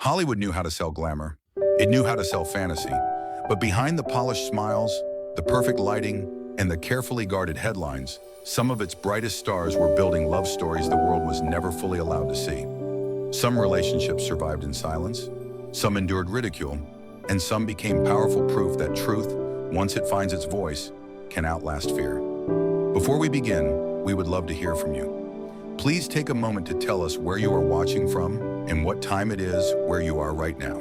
Hollywood knew how to sell glamour. It knew how to sell fantasy. But behind the polished smiles, the perfect lighting, and the carefully guarded headlines, some of its brightest stars were building love stories the world was never fully allowed to see. Some relationships survived in silence, some endured ridicule, and some became powerful proof that truth, once it finds its voice, can outlast fear. Before we begin, we would love to hear from you. Please take a moment to tell us where you are watching from and what time it is where you are right now.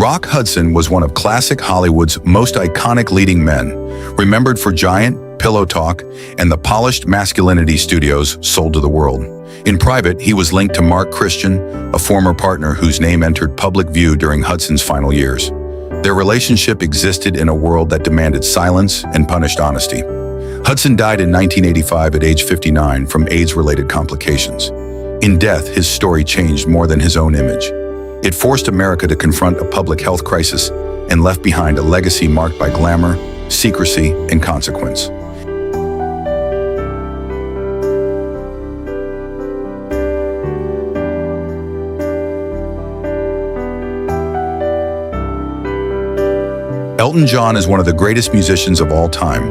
Rock Hudson was one of classic Hollywood's most iconic leading men, remembered for giant, pillow talk, and the polished masculinity studios sold to the world. In private, he was linked to Mark Christian, a former partner whose name entered public view during Hudson's final years. Their relationship existed in a world that demanded silence and punished honesty. Hudson died in 1985 at age 59 from AIDS-related complications. In death, his story changed more than his own image. It forced America to confront a public health crisis and left behind a legacy marked by glamour, secrecy, and consequence. Elton John is one of the greatest musicians of all time,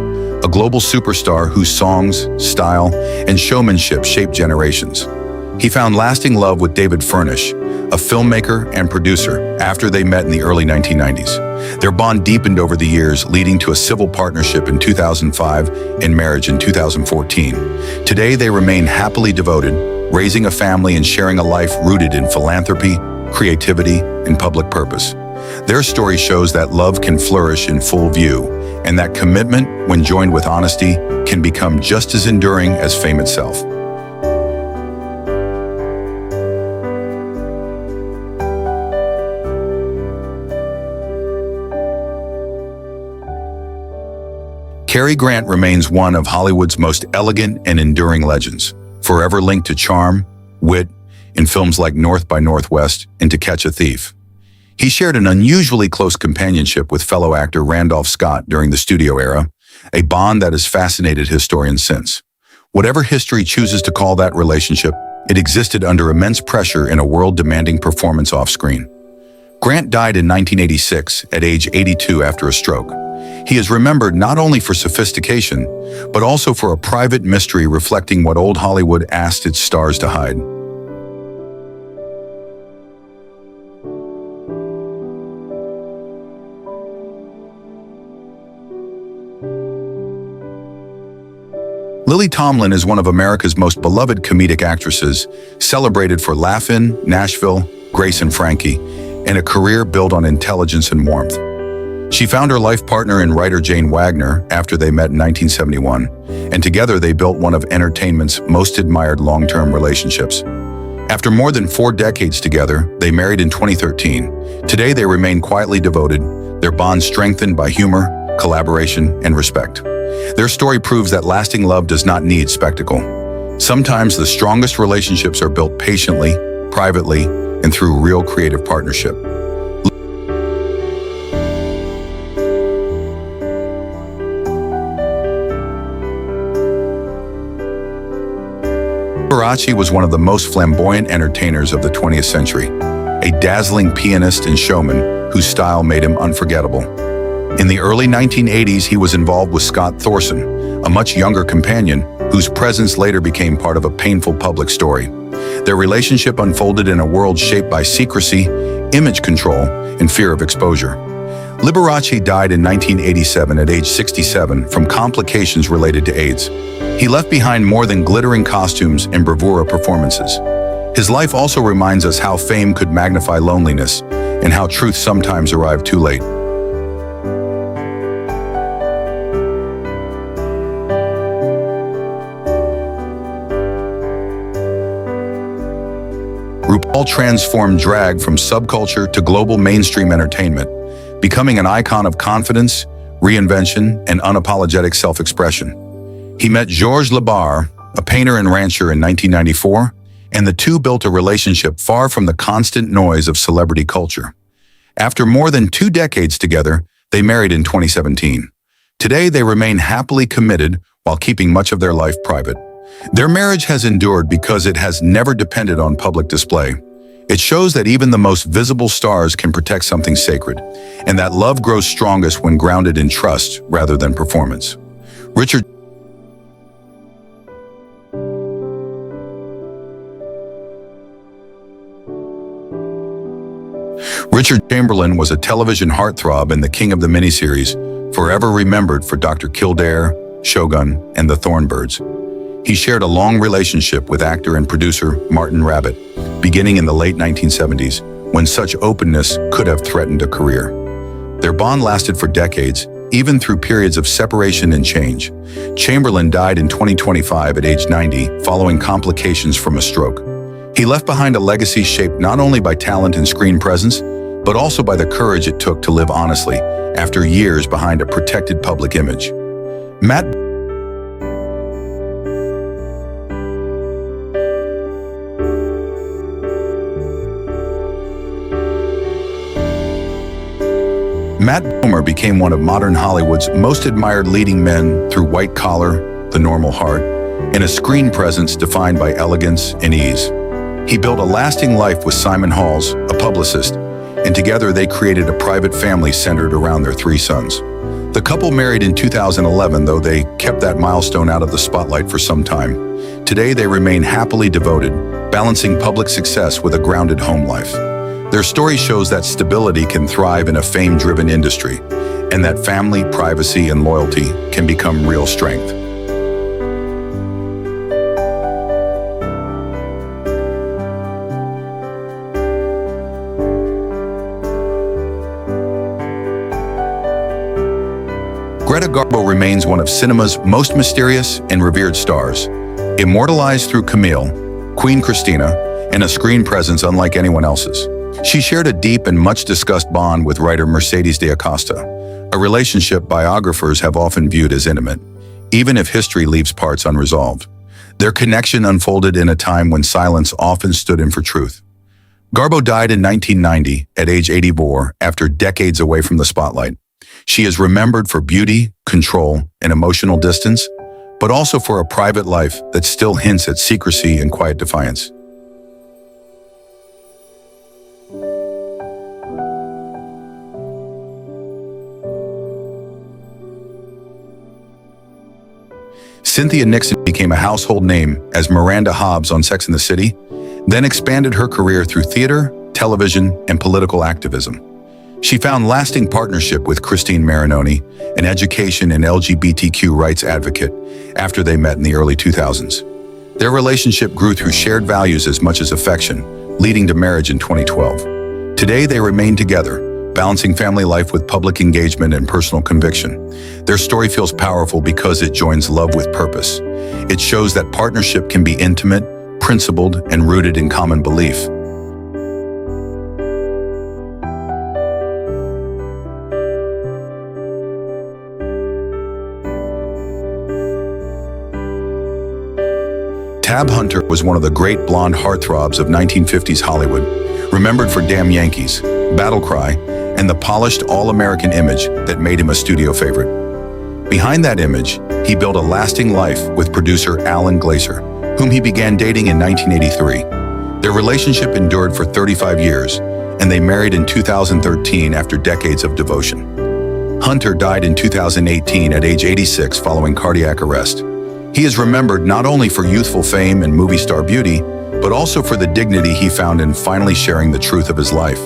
a global superstar whose songs, style, and showmanship shaped generations. He found lasting love with David Furnish, a filmmaker and producer, after they met in the early 1990s. Their bond deepened over the years, leading to a civil partnership in 2005 and marriage in 2014. Today, they remain happily devoted, raising a family and sharing a life rooted in philanthropy, creativity, and public purpose. Their story shows that love can flourish in full view, and that commitment, when joined with honesty, can become just as enduring as fame itself. Cary Grant remains one of Hollywood's most elegant and enduring legends, forever linked to charm, wit, in films like North by Northwest and To Catch a Thief. He shared an unusually close companionship with fellow actor Randolph Scott during the studio era, a bond that has fascinated historians since. Whatever history chooses to call that relationship, it existed under immense pressure in a world demanding performance off-screen. Grant died in 1986 at age 82 after a stroke. He is remembered not only for sophistication, but also for a private mystery reflecting what old Hollywood asked its stars to hide. Lily Tomlin is one of America's most beloved comedic actresses, celebrated for Laugh-In, Nashville, Grace and Frankie, and a career built on intelligence and warmth. She found her life partner in writer Jane Wagner after they met in 1971, and together they built one of entertainment's most admired long-term relationships. After more than 4 decades together, they married in 2013. Today they remain quietly devoted, their bond strengthened by humor, collaboration, and respect. Their story proves that lasting love does not need spectacle. Sometimes the strongest relationships are built patiently, privately, and through real creative partnership. Liberace was one of the most flamboyant entertainers of the 20th century, a dazzling pianist and showman whose style made him unforgettable. In the early 1980s, he was involved with Scott Thorson, a much younger companion whose presence later became part of a painful public story. Their relationship unfolded in a world shaped by secrecy, image control, and fear of exposure. Liberace died in 1987 at age 67 from complications related to AIDS. He left behind more than glittering costumes and bravura performances. His life also reminds us how fame could magnify loneliness and how truth sometimes arrived too late. RuPaul transformed drag from subculture to global mainstream entertainment, becoming an icon of confidence, reinvention, and unapologetic self-expression. He met Georges Lebar, a painter and rancher, in 1994, and the two built a relationship far from the constant noise of celebrity culture. After more than 2 decades together, they married in 2017. Today, they remain happily committed while keeping much of their life private. Their marriage has endured because it has never depended on public display. It shows that even the most visible stars can protect something sacred, and that love grows strongest when grounded in trust rather than performance. Richard Chamberlain was a television heartthrob and the king of the miniseries, forever remembered for Dr. Kildare, Shogun, and the Thornbirds. He shared a long relationship with actor and producer Martin Rabbit, beginning in the late 1970s, when such openness could have threatened a career. Their bond lasted for decades, even through periods of separation and change. Chamberlain died in 2025 at age 90, following complications from a stroke. He left behind a legacy shaped not only by talent and screen presence, but also by the courage it took to live honestly after years behind a protected public image. Matt Bomer became one of modern Hollywood's most admired leading men through White Collar, The Normal Heart, and a screen presence defined by elegance and ease. He built a lasting life with Simon Halls, a publicist, and together they created a private family centered around their 3 sons. The couple married in 2011, though they kept that milestone out of the spotlight for some time. Today they remain happily devoted, balancing public success with a grounded home life. Their story shows that stability can thrive in a fame-driven industry, and that family, privacy, and loyalty can become real strength. Greta Garbo remains one of cinema's most mysterious and revered stars, immortalized through Camille, Queen Christina, and a screen presence unlike anyone else's. She shared a deep and much-discussed bond with writer Mercedes de Acosta, a relationship biographers have often viewed as intimate, even if history leaves parts unresolved. Their connection unfolded in a time when silence often stood in for truth. Garbo died in 1990 at age 84 after decades away from the spotlight. She is remembered for beauty, control, and emotional distance, but also for a private life that still hints at secrecy and quiet defiance. Cynthia Nixon became a household name as Miranda Hobbs on Sex and the City, then expanded her career through theater, television, and political activism. She found lasting partnership with Christine Marinoni, an education and LGBTQ rights advocate, after they met in the early 2000s. Their relationship grew through shared values as much as affection, leading to marriage in 2012. Today, they remain together, balancing family life with public engagement and personal conviction. Their story feels powerful because it joins love with purpose. It shows that partnership can be intimate, principled, and rooted in common belief. Tab Hunter was one of the great blonde heartthrobs of 1950s Hollywood, remembered for Damn Yankees, Battle Cry, and the polished all-American image that made him a studio favorite. Behind that image, he built a lasting life with producer Alan Glaser, whom he began dating in 1983. Their relationship endured for 35 years, and they married in 2013 after decades of devotion. Hunter died in 2018 at age 86 following cardiac arrest. He is remembered not only for youthful fame and movie star beauty, but also for the dignity he found in finally sharing the truth of his life.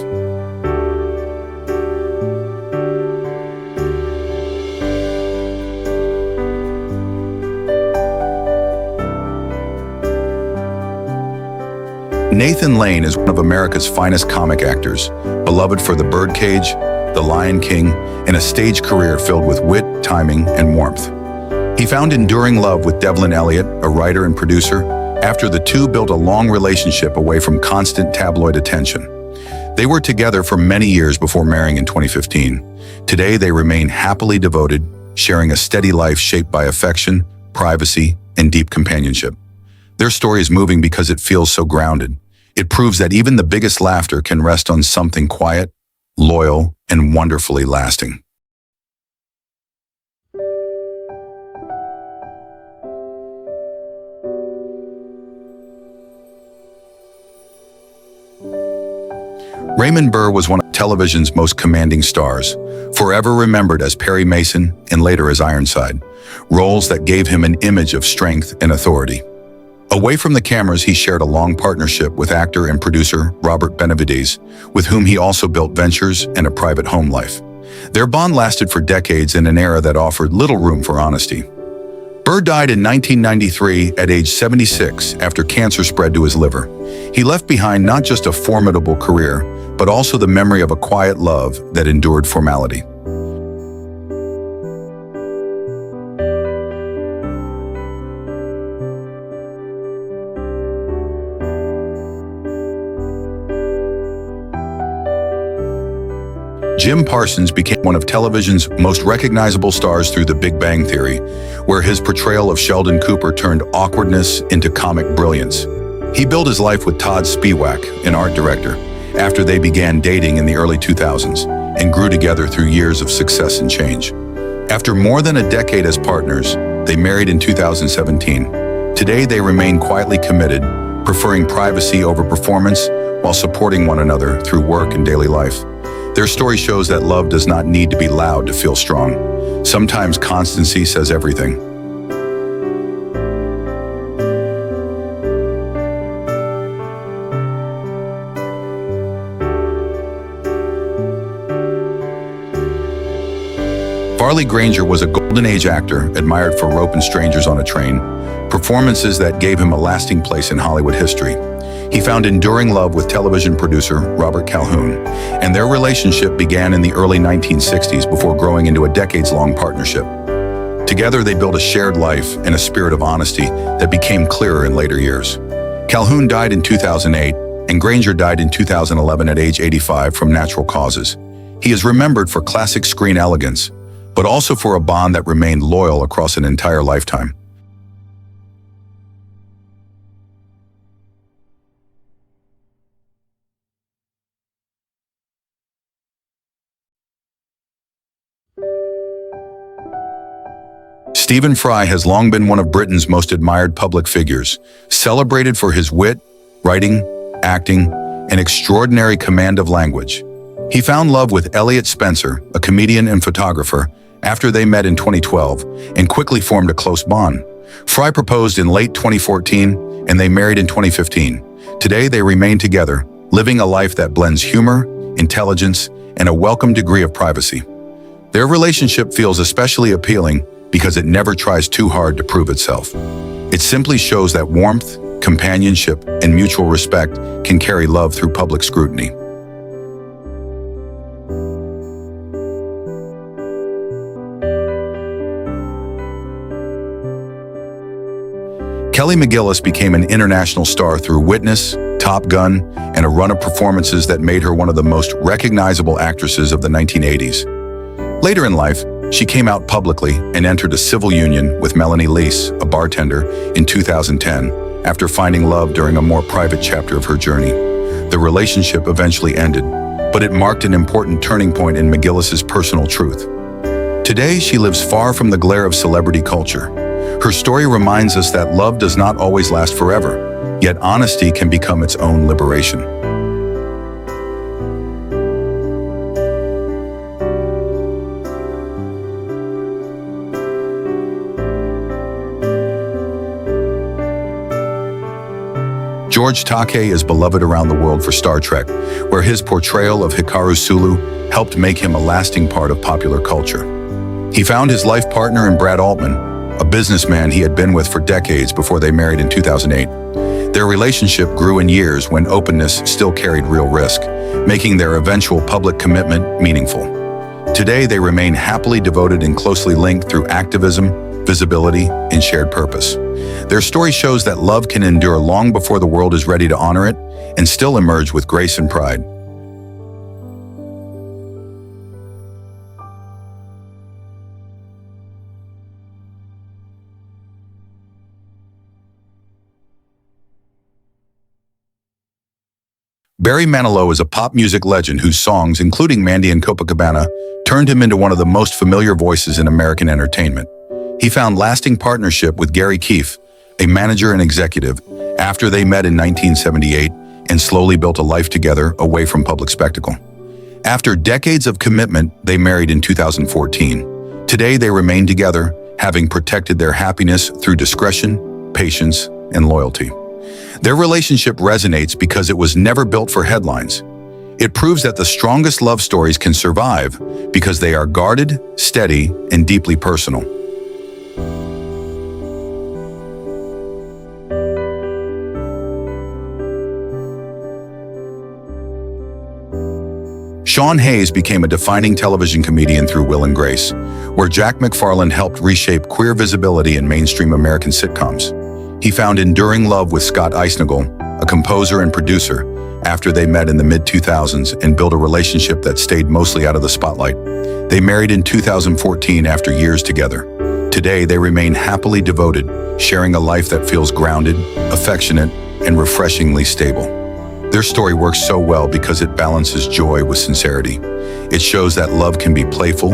Nathan Lane is one of America's finest comic actors, beloved for The Birdcage, The Lion King, and a stage career filled with wit, timing, and warmth. He found enduring love with Devlin Elliott, a writer and producer, after the two built a long relationship away from constant tabloid attention. They were together for many years before marrying in 2015. Today, they remain happily devoted, sharing a steady life shaped by affection, privacy, and deep companionship. Their story is moving because it feels so grounded. It proves that even the biggest laughter can rest on something quiet, loyal, and wonderfully lasting. Raymond Burr was one of television's most commanding stars, forever remembered as Perry Mason and later as Ironside, roles that gave him an image of strength and authority. Away from the cameras, he shared a long partnership with actor and producer Robert Benavides, with whom he also built ventures and a private home life. Their bond lasted for decades in an era that offered little room for honesty. Burr died in 1993 at age 76 after cancer spread to his liver. He left behind not just a formidable career, but also the memory of a quiet love that endured formality. Jim Parsons became one of television's most recognizable stars through The Big Bang Theory, where his portrayal of Sheldon Cooper turned awkwardness into comic brilliance. He built his life with Todd Spiewak, an art director, after they began dating in the early 2000s and grew together through years of success and change. After more than a decade as partners, they married in 2017. Today, they remain quietly committed, preferring privacy over performance while supporting one another through work and daily life. Their story shows that love does not need to be loud to feel strong. Sometimes constancy says everything. Farley Granger was a Golden Age actor admired for Rope and Strangers on a Train, performances that gave him a lasting place in Hollywood history. He found enduring love with television producer Robert Calhoun, and their relationship began in the early 1960s before growing into a decades-long partnership. Together, they built a shared life and a spirit of honesty that became clearer in later years. Calhoun died in 2008, and Granger died in 2011 at age 85 from natural causes. He is remembered for classic screen elegance, but also for a bond that remained loyal across an entire lifetime. Stephen Fry has long been one of Britain's most admired public figures, celebrated for his wit, writing, acting, and extraordinary command of language. He found love with Elliot Spencer, a comedian and photographer, after they met in 2012 and quickly formed a close bond. Fry proposed in late 2014 and they married in 2015. Today they remain together, living a life that blends humor, intelligence, and a welcome degree of privacy. Their relationship feels especially appealing because it never tries too hard to prove itself. It simply shows that warmth, companionship, and mutual respect can carry love through public scrutiny. Kelly McGillis became an international star through Witness, Top Gun, and a run of performances that made her one of the most recognizable actresses of the 1980s. Later in life, she came out publicly and entered a civil union with Melanie Leese, a bartender, in 2010, after finding love during a more private chapter of her journey. The relationship eventually ended, but it marked an important turning point in McGillis's personal truth. Today, she lives far from the glare of celebrity culture. Her story reminds us that love does not always last forever, yet honesty can become its own liberation. George Takei is beloved around the world for Star Trek, where his portrayal of Hikaru Sulu helped make him a lasting part of popular culture. He found his life partner in Brad Altman, a businessman he had been with for decades before they married in 2008. Their relationship grew in years when openness still carried real risk, making their eventual public commitment meaningful. Today, they remain happily devoted and closely linked through activism, visibility, and shared purpose. Their story shows that love can endure long before the world is ready to honor it and still emerge with grace and pride. Barry Manilow is a pop music legend whose songs, including Mandy and Copacabana, turned him into one of the most familiar voices in American entertainment. He found lasting partnership with Gary Keefe, a manager and executive. After they met in 1978, and slowly built a life together away from public spectacle. After decades of commitment, they married in 2014. Today, they remain together, having protected their happiness through discretion, patience, and loyalty. Their relationship resonates because it was never built for headlines. It proves that the strongest love stories can survive because they are guarded, steady, and deeply personal. Sean Hayes became a defining television comedian through Will and Grace, where Jack McFarland helped reshape queer visibility in mainstream American sitcoms. He found enduring love with Scott Eisnagel, a composer and producer, after they met in the mid-2000s and built a relationship that stayed mostly out of the spotlight. They married in 2014 after years together. Today, they remain happily devoted, sharing a life that feels grounded, affectionate, and refreshingly stable. Their story works so well because it balances joy with sincerity. It shows that love can be playful,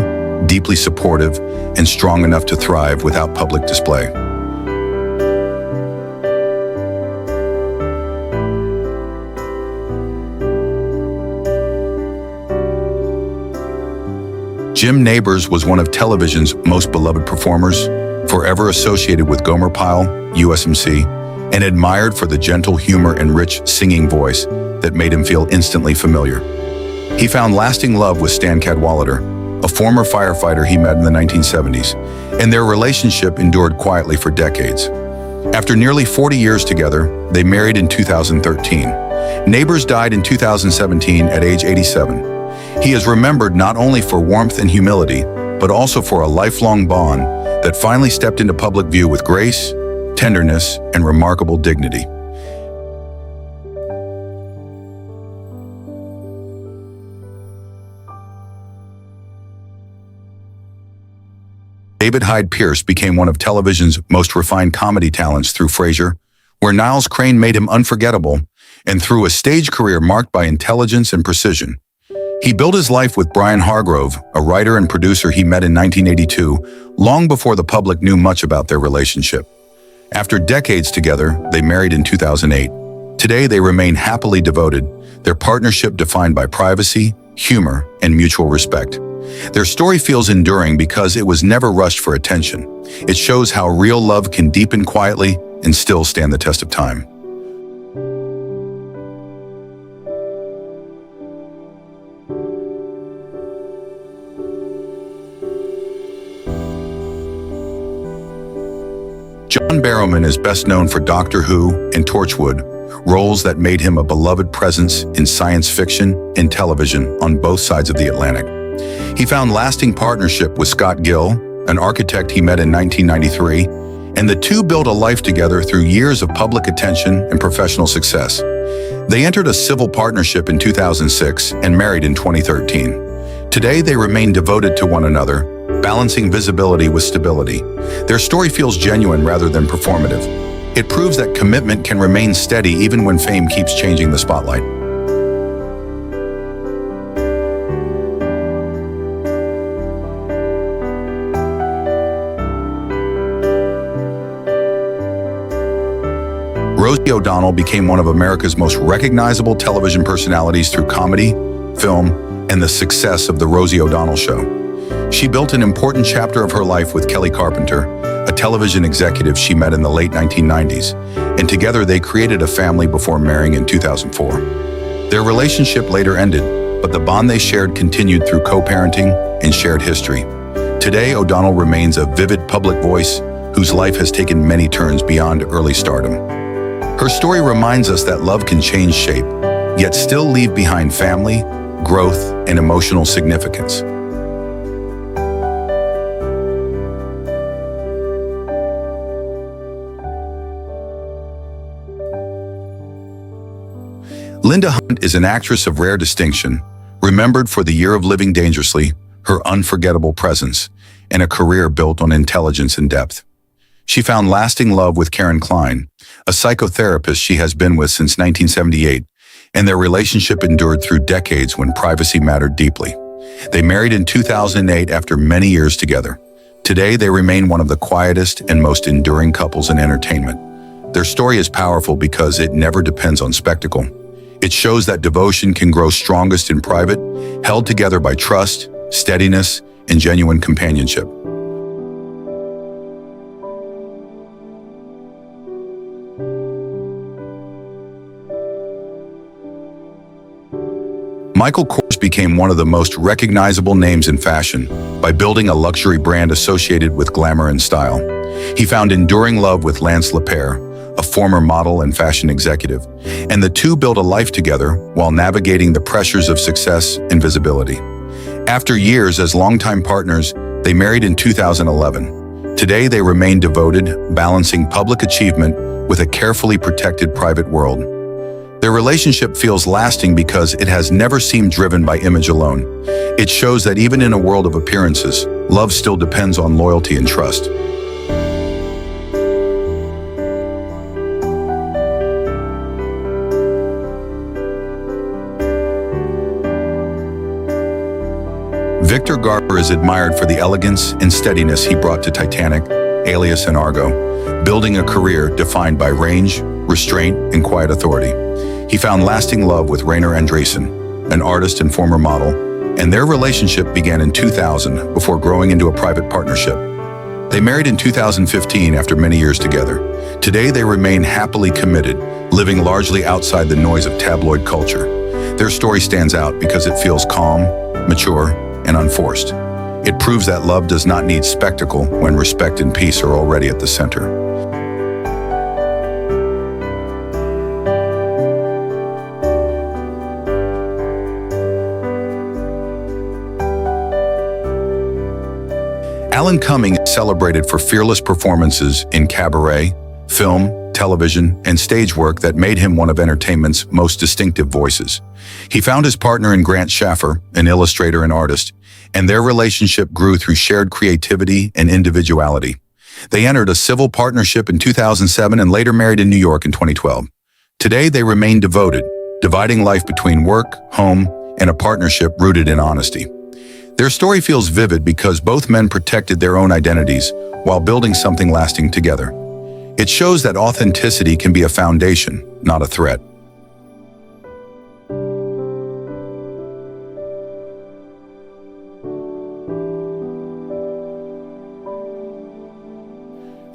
deeply supportive, and strong enough to thrive without public display. Jim Nabors was one of television's most beloved performers, forever associated with Gomer Pyle, USMC, and admired for the gentle humor and rich singing voice that made him feel instantly familiar. He found lasting love with Stan Cadwallader, a former firefighter he met in the 1970s, and their relationship endured quietly for decades. After nearly 40 years together, they married in 2013. Nabors died in 2017 at age 87. He is remembered not only for warmth and humility, but also for a lifelong bond that finally stepped into public view with grace, tenderness, and remarkable dignity. David Hyde Pierce became one of television's most refined comedy talents through Frasier, where Niles Crane made him unforgettable, and through a stage career marked by intelligence and precision. He built his life with Brian Hargrove, a writer and producer he met in 1982, long before the public knew much about their relationship. After decades together, they married in 2008. Today, they remain happily devoted, their partnership defined by privacy, humor, and mutual respect. Their story feels enduring because it was never rushed for attention. It shows how real love can deepen quietly and still stand the test of time. John Barrowman is best known for Doctor Who and Torchwood, roles that made him a beloved presence in science fiction and television on both sides of the Atlantic. He found lasting partnership with Scott Gill, an architect he met in 1993, and the two built a life together through years of public attention and professional success. They entered a civil partnership in 2006 and married in 2013. Today, they remain devoted to one another, balancing visibility with stability. Their story feels genuine rather than performative. It proves that commitment can remain steady even when fame keeps changing the spotlight. Rosie O'Donnell became one of America's most recognizable television personalities through comedy, film, and the success of The Rosie O'Donnell Show. She built an important chapter of her life with Kelly Carpenter, a television executive she met in the late 1990s, and together they created a family before marrying in 2004. Their relationship later ended, but the bond they shared continued through co-parenting and shared history. Today, O'Donnell remains a vivid public voice whose life has taken many turns beyond early stardom. Her story reminds us that love can change shape, yet still leave behind family, growth, and emotional significance. Linda Hunt is an actress of rare distinction, remembered for The Year of Living Dangerously, her unforgettable presence, and a career built on intelligence and depth. She found lasting love with Karen Klein, a psychotherapist she has been with since 1978, and their relationship endured through decades when privacy mattered deeply. They married in 2008 after many years together. Today, they remain one of the quietest and most enduring couples in entertainment. Their story is powerful because it never depends on spectacle. It shows that devotion can grow strongest in private, held together by trust, steadiness, and genuine companionship. Michael Kors became one of the most recognizable names in fashion by building a luxury brand associated with glamour and style. He found enduring love with Lance Lapierre, a former model and fashion executive, and the two built a life together while navigating the pressures of success and visibility. After years as longtime partners, they married in 2011. Today, they remain devoted, balancing public achievement with a carefully protected private world. Their relationship feels lasting because it has never seemed driven by image alone. It shows that even in a world of appearances, love still depends on loyalty and trust. Victor Garber is admired for the elegance and steadiness he brought to Titanic, Alias, and Argo, building a career defined by range, restraint, and quiet authority. He found lasting love with Rainer Andresen, an artist and former model, and their relationship began in 2000 before growing into a private partnership. They married in 2015 after many years together. Today, they remain happily committed, living largely outside the noise of tabloid culture. Their story stands out because it feels calm, mature, and unforced. It proves that love does not need spectacle when respect and peace are already at the center. Alan Cumming is celebrated for fearless performances in cabaret, film, television, and stage work that made him one of entertainment's most distinctive voices. He found his partner in Grant Schaffer, an illustrator and artist, and their relationship grew through shared creativity and individuality. They entered a civil partnership in 2007 and later married in New York in 2012. Today, they remain devoted, dividing life between work, home, and a partnership rooted in honesty. Their story feels vivid because both men protected their own identities while building something lasting together. It shows that authenticity can be a foundation, not a threat.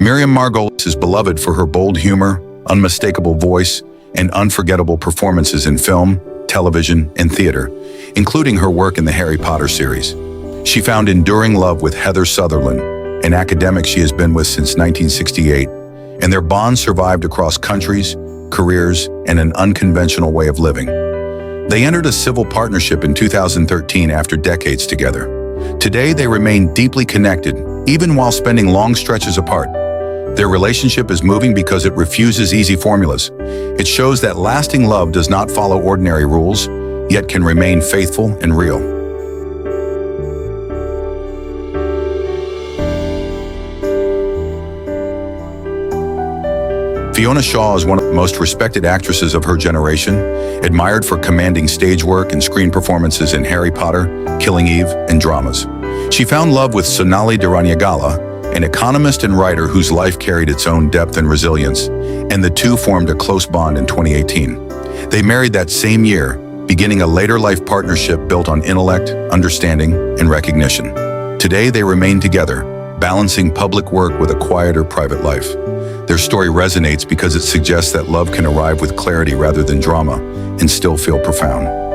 Miriam Margolyes is beloved for her bold humor, unmistakable voice, and unforgettable performances in film, television, and theater, including her work in the Harry Potter series. She found enduring love with Heather Sutherland, an academic she has been with since 1968, and their bond survived across countries, careers, and an unconventional way of living. They entered a civil partnership in 2013 after decades together. Today, they remain deeply connected, even while spending long stretches apart. Their relationship is moving because it refuses easy formulas. It shows that lasting love does not follow ordinary rules, yet can remain faithful and real. Fiona Shaw is one of the most respected actresses of her generation, admired for commanding stage work and screen performances in Harry Potter, Killing Eve, and dramas. She found love with Sonali Dhiranyagala, an economist and writer whose life carried its own depth and resilience, and the two formed a close bond in 2018. They married that same year, beginning a later life partnership built on intellect, understanding, and recognition. Today, they remain together, balancing public work with a quieter private life. Their story resonates because it suggests that love can arrive with clarity rather than drama and still feel profound.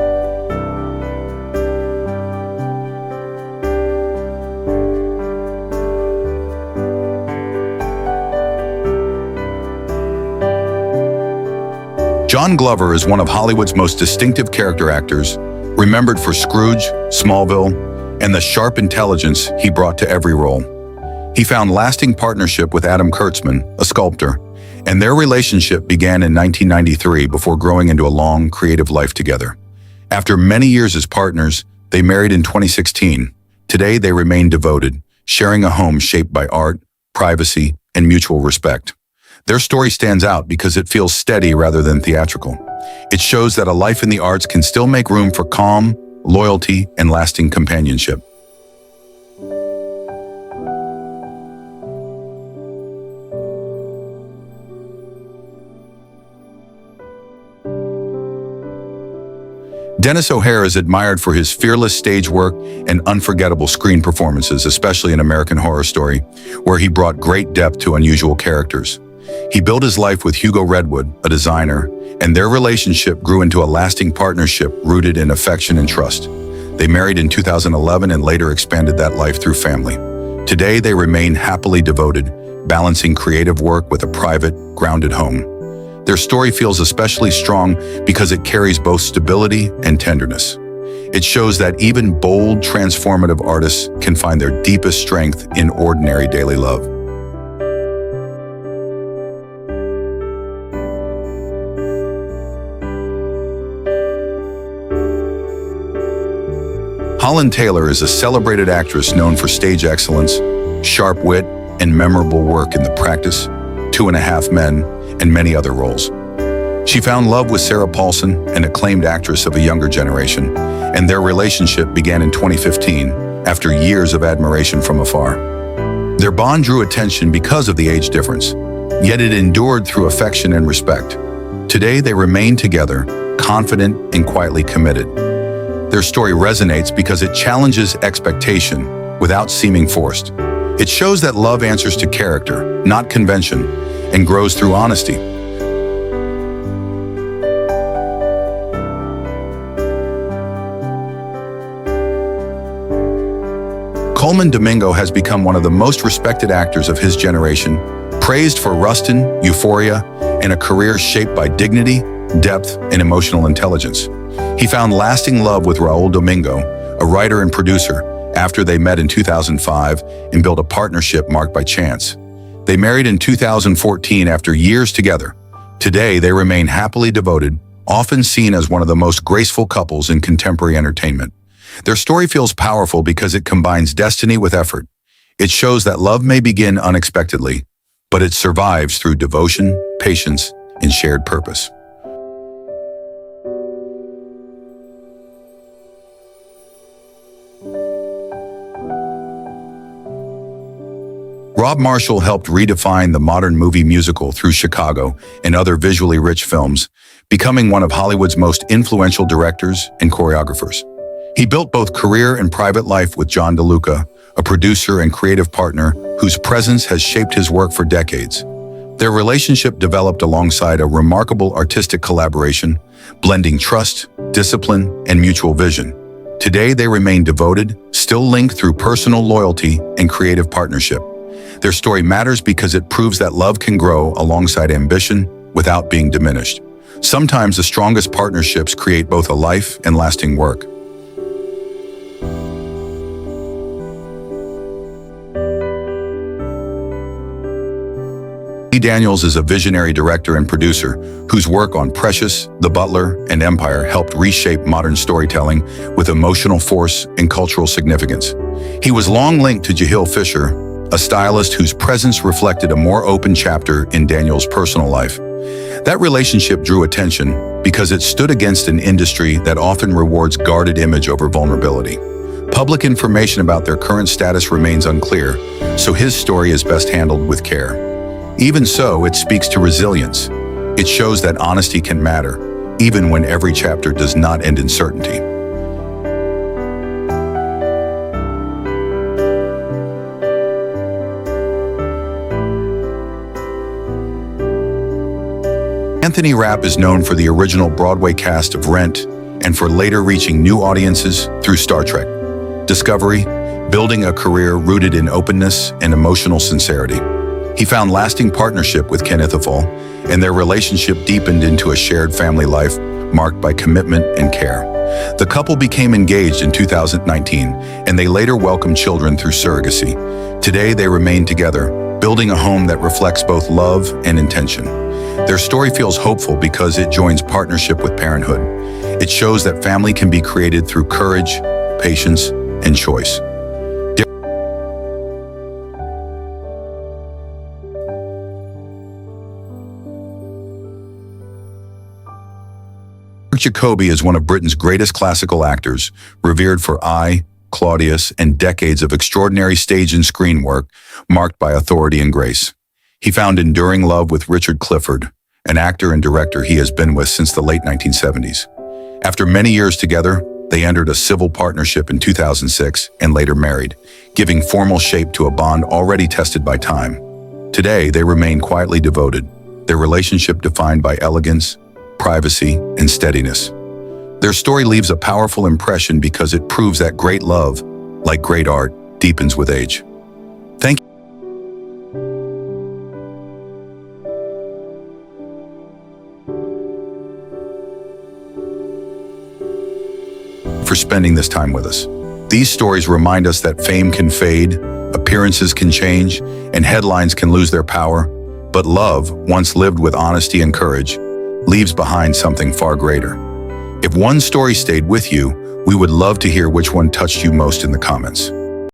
John Glover is one of Hollywood's most distinctive character actors, remembered for Scrooge, Smallville, and the sharp intelligence he brought to every role. He found lasting partnership with Adam Kurtzman, a sculptor, and their relationship began in 1993 before growing into a long, creative life together. After many years as partners, they married in 2016. Today, they remain devoted, sharing a home shaped by art, privacy, and mutual respect. Their story stands out because it feels steady rather than theatrical. It shows that a life in the arts can still make room for calm, loyalty, and lasting companionship. Dennis O'Hare is admired for his fearless stage work and unforgettable screen performances, especially in American Horror Story, where he brought great depth to unusual characters. He built his life with Hugo Redwood, a designer, and their relationship grew into a lasting partnership rooted in affection and trust. They married in 2011 and later expanded that life through family. Today, they remain happily devoted, balancing creative work with a private, grounded home. Their story feels especially strong because it carries both stability and tenderness. It shows that even bold, transformative artists can find their deepest strength in ordinary daily love. Holland Taylor is a celebrated actress known for stage excellence, sharp wit, and memorable work in The Practice, 2.5 Men, and many other roles. She found love with Sarah Paulson, an acclaimed actress of a younger generation, and their relationship began in 2015 after years of admiration from afar. Their bond drew attention because of the age difference, yet it endured through affection and respect. Today, they remain together, confident and quietly committed. Their story resonates because it challenges expectation without seeming forced. It shows that love answers to character, not convention, and grows through honesty. Colman Domingo has become one of the most respected actors of his generation, praised for Rustin, Euphoria, and a career shaped by dignity, depth, and emotional intelligence. He found lasting love with Raul Domingo, a writer and producer, after they met in 2005 and built a partnership marked by chance. They married in 2014 after years together. Today, they remain happily devoted, often seen as one of the most graceful couples in contemporary entertainment. Their story feels powerful because it combines destiny with effort. It shows that love may begin unexpectedly, but it survives through devotion, patience, and shared purpose. Rob Marshall helped redefine the modern movie musical through Chicago and other visually rich films, becoming one of Hollywood's most influential directors and choreographers. He built both career and private life with John DeLuca, a producer and creative partner whose presence has shaped his work for decades. Their relationship developed alongside a remarkable artistic collaboration, blending trust, discipline, and mutual vision. Today, they remain devoted, still linked through personal loyalty and creative partnership. Their story matters because it proves that love can grow alongside ambition without being diminished. Sometimes the strongest partnerships create both a life and lasting work. Lee Daniels is a visionary director and producer whose work on Precious, The Butler, and Empire helped reshape modern storytelling with emotional force and cultural significance. He was long linked to Jahil Fisher, a stylist whose presence reflected a more open chapter in Daniels' personal life. That relationship drew attention because it stood against an industry that often rewards guarded image over vulnerability. Public information about their current status remains unclear, so his story is best handled with care. Even so, it speaks to resilience. It shows that honesty can matter, even when every chapter does not end in certainty. Anthony Rapp is known for the original Broadway cast of Rent and for later reaching new audiences through Star Trek Discovery, building a career rooted in openness and emotional sincerity. He found lasting partnership with Ken Ithafal, and their relationship deepened into a shared family life marked by commitment and care. The couple became engaged in 2019, and they later welcomed children through surrogacy. Today, they remain together, building a home that reflects both love and intention. Their story feels hopeful because it joins partnership with parenthood. It shows that family can be created through courage, patience, and choice. Jacobi is one of Britain's greatest classical actors, revered for Claudius, and decades of extraordinary stage and screen work marked by authority and grace. He found enduring love with Richard Clifford, an actor and director he has been with since the late 1970s. After many years together, they entered a civil partnership in 2006 and later married, giving formal shape to a bond already tested by time. Today, they remain quietly devoted, their relationship defined by elegance, privacy, and steadiness. Their story leaves a powerful impression because it proves that great love, like great art, deepens with age. Thank you for spending this time with us. These stories remind us that fame can fade, appearances can change, and headlines can lose their power, but love, once lived with honesty and courage, leaves behind something far greater. If one story stayed with you, we would love to hear which one touched you most in the comments.